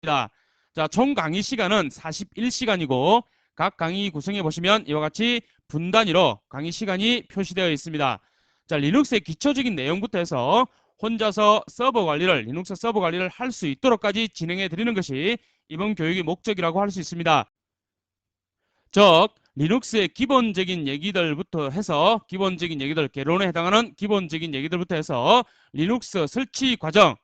자, 총 강의 시간은 41시간이고 각 강의 구성해 보시면 이와 같이 분 단위로 강의 시간이 표시되어 있습니다. 자, 리눅스의 기초적인 내용부터 해서 혼자서 리눅스 서버 관리를 할 수 있도록까지 진행해 드리는 것이 이번 교육의 목적이라고 할 수 있습니다. 즉, 리눅스의 기본적인 얘기들부터 해서 개론에 해당하는 기본적인 얘기들부터 해서 리눅스 설치 과정,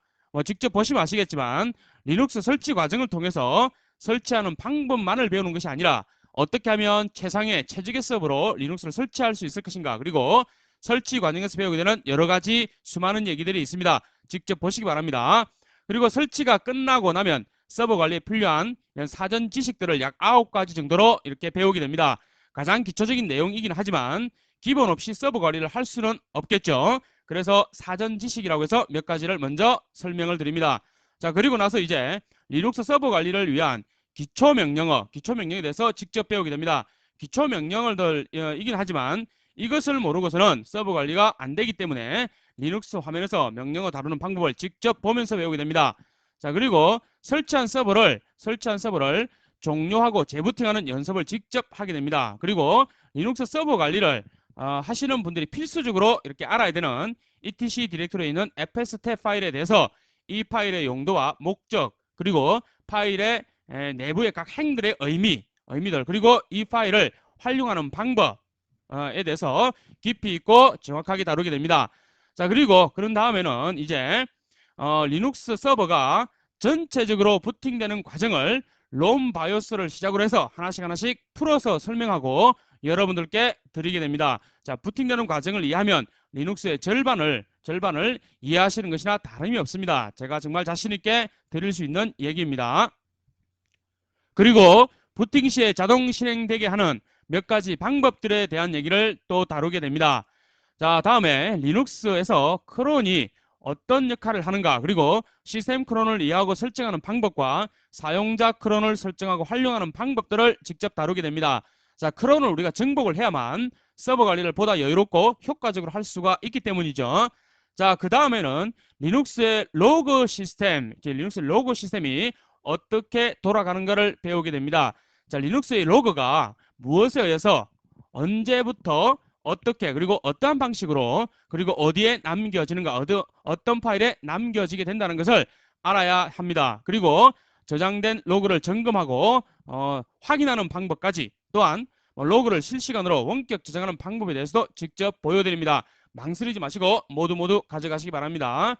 직접 보시면 아시겠지만 리눅스 설치 과정을 통해서 설치하는 방법만을 배우는 것이 아니라 어떻게 하면 최적의 서버로 리눅스를 설치할 수 있을 것인가, 그리고 설치 과정에서 배우게 되는 여러 가지 수많은 얘기들이 있습니다. 직접 보시기 바랍니다. 그리고 설치가 끝나고 나면 서버 관리에 필요한 사전 지식들을 약 9가지 정도로 이렇게 배우게 됩니다. 가장 기초적인 내용이긴 하지만 기본 없이 서버 관리를 할 수는 없겠죠. 그래서 사전 지식이라고 해서 몇 가지를 먼저 설명을 드립니다. 자, 그리고 나서 이제 리눅스 서버 관리를 위한 기초 명령어에 대해서 직접 배우게 됩니다. 기초 명령어들이긴 하지만 이것을 모르고서는 서버 관리가 안 되기 때문에 리눅스 화면에서 명령어 다루는 방법을 직접 보면서 배우게 됩니다. 자, 그리고 설치한 서버를 종료하고 재부팅하는 연습을 직접 하게 됩니다. 그리고 리눅스 서버 관리를 하시는 분들이 필수적으로 이렇게 알아야 되는 etc 디렉토리에 있는 fstab 파일에 대해서 이 파일의 용도와 목적, 그리고 파일의 내부의 각 행들의 의미들, 그리고 이 파일을 활용하는 방법에 대해서 깊이 있고 정확하게 다루게 됩니다. 자, 그리고 그런 다음에는 이제 리눅스 서버가 전체적으로 부팅되는 과정을 롬 바이오스를 시작으로 해서 하나씩 풀어서 설명하고 여러분들께 드리게 됩니다. 자, 부팅되는 과정을 이해하면 리눅스의 절반을 이해하시는 것이나 다름이 없습니다. 제가 정말 자신 있게 드릴 수 있는 얘기입니다. 그리고 부팅 시에 자동 실행되게 하는 몇 가지 방법들에 대한 얘기를 또 다루게 됩니다. 자, 다음에 리눅스에서 크론이 어떤 역할을 하는가, 그리고 시스템 크론을 이해하고 설정하는 방법과 사용자 크론을 설정하고 활용하는 방법들을 직접 다루게 됩니다. 자, 크론을 우리가 정복을 해야만 서버 관리를 보다 여유롭고 효과적으로 할 수가 있기 때문이죠. 자, 그 다음에는 리눅스의 로그 시스템이 어떻게 돌아가는가를 배우게 됩니다. 자, 리눅스의 로그가 무엇에 의해서 언제부터 어떻게, 그리고 어떠한 방식으로, 그리고 어디에 남겨지는가, 어떤 파일에 남겨지게 된다는 것을 알아야 합니다. 그리고 저장된 로그를 점검하고 확인하는 방법까지, 또한 로그를 실시간으로 원격 저장하는 방법에 대해서도 직접 보여드립니다. 망설이지 마시고 모두 가져가시기 바랍니다.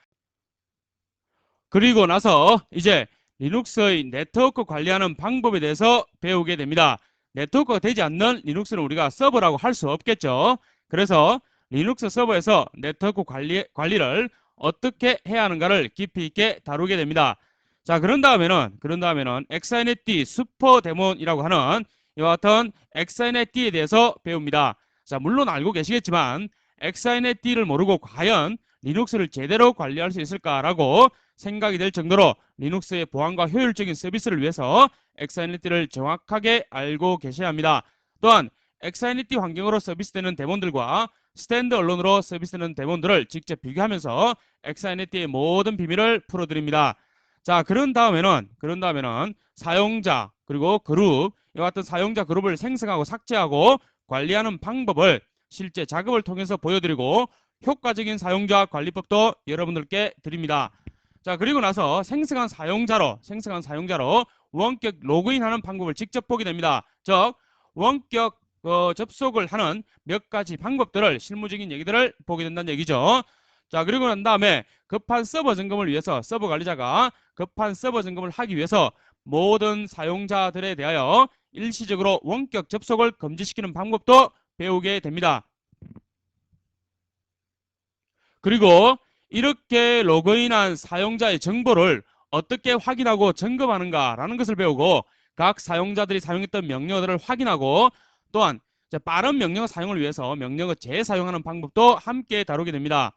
그리고 나서 이제 리눅스의 네트워크 관리하는 방법에 대해서 배우게 됩니다. 네트워크가 되지 않는 리눅스는 우리가 서버라고 할 수 없겠죠. 그래서 리눅스 서버에서 네트워크 관리를 어떻게 해야 하는가를 깊이 있게 다루게 됩니다. 자, 그런 다음에는 엑사이넷D 슈퍼데몬이라고 하는 이와 같은 엑사이넷D에 대해서 배웁니다. 자, 물론 알고 계시겠지만 엑사이넷D를 모르고 과연 리눅스를 제대로 관리할 수 있을까라고 생각이 될 정도로 리눅스의 보안과 효율적인 서비스를 위해서 엑사이넷D를 정확하게 알고 계셔야 합니다. 또한 엑사이넷D 환경으로 서비스되는 데몬들과 스탠드얼론으로 서비스되는 데몬들을 직접 비교하면서 엑사이넷D의 모든 비밀을 풀어드립니다. 자, 그런 다음에는 사용자 그리고 그룹, 이와 같은 사용자 그룹을 생성하고 삭제하고 관리하는 방법을 실제 작업을 통해서 보여드리고 효과적인 사용자 관리법도 여러분들께 드립니다. 자, 그리고 나서 생성한 사용자로 원격 로그인하는 방법을 직접 보게 됩니다. 즉, 원격 접속을 하는 몇 가지 방법들을, 실무적인 얘기들을 보게 된다는 얘기죠. 자, 그리고 난 다음에 급한 서버 점검을 위해서 서버 관리자가 급한 서버 점검을 하기 위해서 모든 사용자들에 대하여 일시적으로 원격 접속을 금지시키는 방법도 배우게 됩니다. 그리고 이렇게 로그인한 사용자의 정보를 어떻게 확인하고 점검하는가라는 것을 배우고 각 사용자들이 사용했던 명령어들을 확인하고 또한 빠른 명령어 사용을 위해서 명령어 재사용하는 방법도 함께 다루게 됩니다.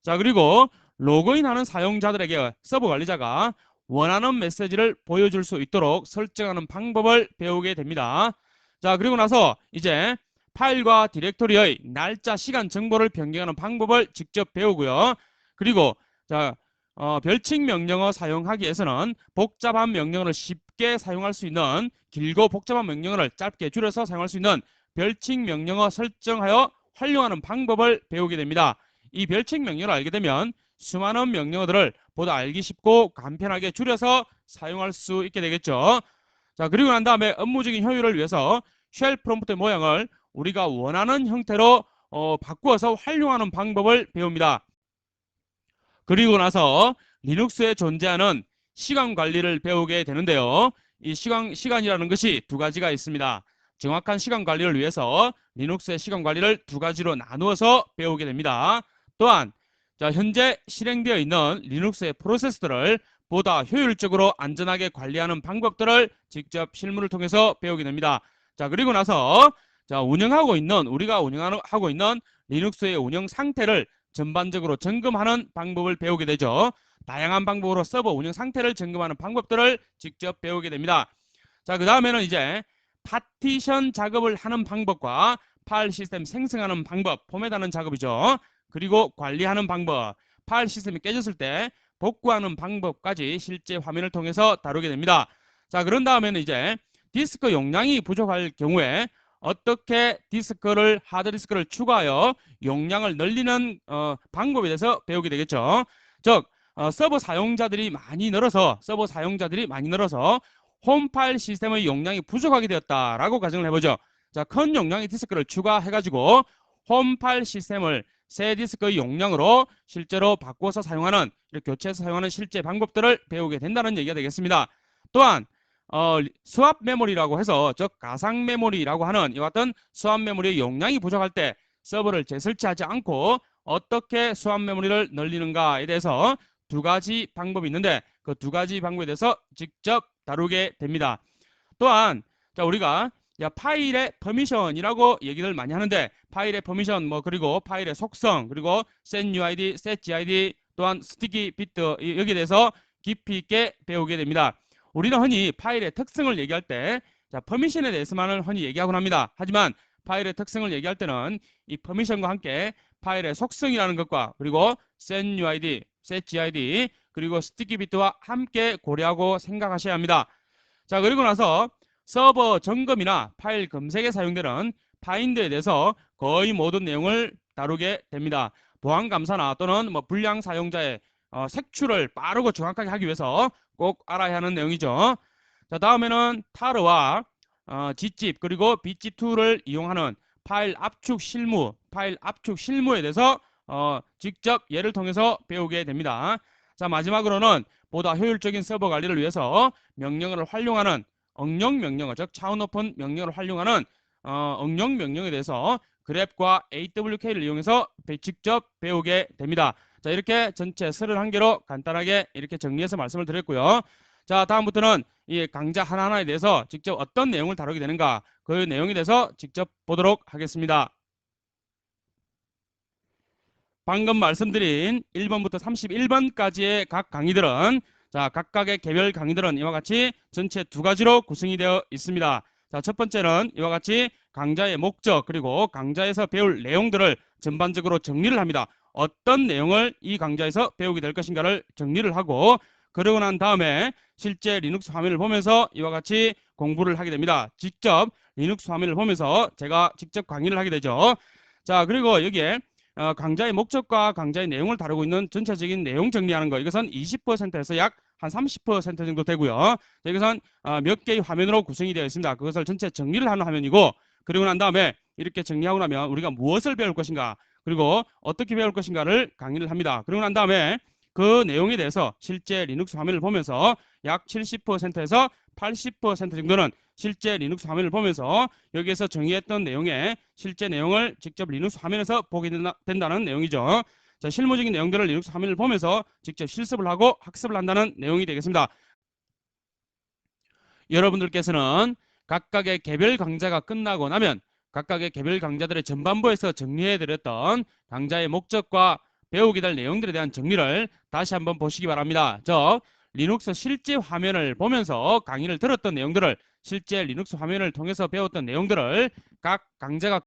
자, 그리고 로그인하는 사용자들에게 서버 관리자가 원하는 메시지를 보여줄 수 있도록 설정하는 방법을 배우게 됩니다. 자, 그리고 나서 이제 파일과 디렉토리의 날짜, 시간 정보를 변경하는 방법을 직접 배우고요. 그리고 자, 별칭 명령어 사용하기 위해서는 복잡한 명령어를 쉽게 사용할 수 있는 길고 복잡한 명령어를 짧게 줄여서 사용할 수 있는 별칭 명령어 설정하여 활용하는 방법을 배우게 됩니다. 이 별칭 명령어를 알게 되면 수많은 명령어들을 보다 알기 쉽고 간편하게 줄여서 사용할 수 있게 되겠죠. 자, 그리고 난 다음에 업무적인 효율을 위해서 쉘 프롬프트의 모양을 우리가 원하는 형태로 바꾸어서 활용하는 방법을 배웁니다. 그리고 나서 리눅스에 존재하는 시간 관리를 배우게 되는데요. 이 시간이라는 것이 두 가지가 있습니다. 정확한 시간 관리를 위해서 리눅스의 시간 관리를 두 가지로 나누어서 배우게 됩니다. 또한 현재 실행되어 있는 리눅스의 프로세스들을 보다 효율적으로 안전하게 관리하는 방법들을 직접 실무를 통해서 배우게 됩니다. 자, 그리고 나서 우리가 운영하고 있는 리눅스의 운영 상태를 전반적으로 점검하는 방법을 배우게 되죠. 다양한 방법으로 서버 운영 상태를 점검하는 방법들을 직접 배우게 됩니다. 자, 그 다음에는 이제 파티션 작업을 하는 방법과 파일 시스템 생성하는 방법, 포맷하는 작업이죠. 그리고 관리하는 방법, 파일 시스템이 깨졌을 때 복구하는 방법까지 실제 화면을 통해서 다루게 됩니다. 자, 그런 다음에는 이제 디스크 용량이 부족할 경우에 어떻게 하드디스크를 추가하여 용량을 늘리는 방법에 대해서 배우게 되겠죠. 즉 서버 사용자들이 많이 늘어서 홈 파일 시스템의 용량이 부족하게 되었다라고 가정을 해보죠. 자, 큰 용량의 디스크를 추가해가지고 홈 파일 시스템을 새 디스크의 용량으로 실제로 바꿔서 사용하는, 이렇게 교체해서 사용하는 실제 방법들을 배우게 된다는 얘기가 되겠습니다. 또한 스왑 메모리라고 해서, 즉 가상 메모리라고 하는 이와 같은 스왑 메모리의 용량이 부족할 때 서버를 재설치하지 않고 어떻게 스왑 메모리를 늘리는가에 대해서 두 가지 방법이 있는데 그 두 가지 방법에 대해서 직접 다루게 됩니다. 또한 우리가 파일의 퍼미션이라고 얘기를 많이 하는데, 파일의 퍼미션, 그리고 파일의 속성, 그리고 setUID, setGID, 또한 스티키 비트, 여기에 대해서 깊이 있게 배우게 됩니다. 우리는 흔히 파일의 특성을 얘기할 때 퍼미션에 대해서만을 흔히 얘기하곤 합니다. 하지만 파일의 특성을 얘기할 때는 이 퍼미션과 함께 파일의 속성이라는 것과 그리고 setUID, setGID, 그리고 스티키 비트와 함께 고려하고 생각하셔야 합니다. 자, 그리고 나서 서버 점검이나 파일 검색에 사용되는 파인드에 대해서 거의 모든 내용을 다루게 됩니다. 보안 감사나 또는 불량 사용자의 색출을 빠르고 정확하게 하기 위해서 꼭 알아야 하는 내용이죠. 자, 다음에는 타르와 Gzip 그리고 BzipTool을 이용하는 파일 압축 실무에 대해서 직접 예를 통해서 배우게 됩니다. 자, 마지막으로는 보다 효율적인 서버 관리를 위해서 명령어를 활용하는 응용 명령어, 즉 차원 높은 명령어를 활용하는 응용 명령에 대해서 그랩과 AWK를 이용해서 직접 배우게 됩니다. 자, 이렇게 전체 31개로 간단하게 이렇게 정리해서 말씀을 드렸고요. 자, 다음부터는 이 강좌 하나하나에 대해서 직접 어떤 내용을 다루게 되는가, 그 내용에 대해서 직접 보도록 하겠습니다. 방금 말씀드린 1번부터 31번까지의 각 강의들은 각각의 개별 강의들은 이와 같이 전체 두 가지로 구성이 되어 있습니다. 자, 첫 번째는 이와 같이 강좌의 목적 그리고 강좌에서 배울 내용들을 전반적으로 정리를 합니다. 어떤 내용을 이 강좌에서 배우게 될 것인가를 정리를 하고, 그러고 난 다음에 실제 리눅스 화면을 보면서 이와 같이 공부를 하게 됩니다. 직접 리눅스 화면을 보면서 제가 직접 강의를 하게 되죠. 자, 그리고 여기에 강좌의 목적과 강좌의 내용을 다루고 있는 전체적인 내용 정리하는 거, 이것은 20%에서 약 한 30% 정도 되고요. 이것은 몇 개의 화면으로 구성이 되어 있습니다. 그것을 전체 정리를 하는 화면이고, 그리고 난 다음에 이렇게 정리하고 나면 우리가 무엇을 배울 것인가, 그리고 어떻게 배울 것인가를 강의를 합니다. 그리고 난 다음에 그 내용에 대해서 실제 리눅스 화면을 보면서 약 70%에서 80% 정도는 실제 리눅스 화면을 보면서 여기에서 정의했던 내용의 실제 내용을 직접 리눅스 화면에서 보게 된다는 내용이죠. 자, 실무적인 내용들을 리눅스 화면을 보면서 직접 실습을 하고 학습을 한다는 내용이 되겠습니다. 여러분들께서는 각각의 개별 강좌가 끝나고 나면 각각의 개별 강좌들의 전반부에서 정리해드렸던 강좌의 목적과 배우게 될 내용들에 대한 정리를 다시 한번 보시기 바랍니다. 리눅스 실제 화면을 보면서 강의를 들었던 내용들을, 실제 리눅스 화면을 통해서 배웠던 내용들을 각 강좌가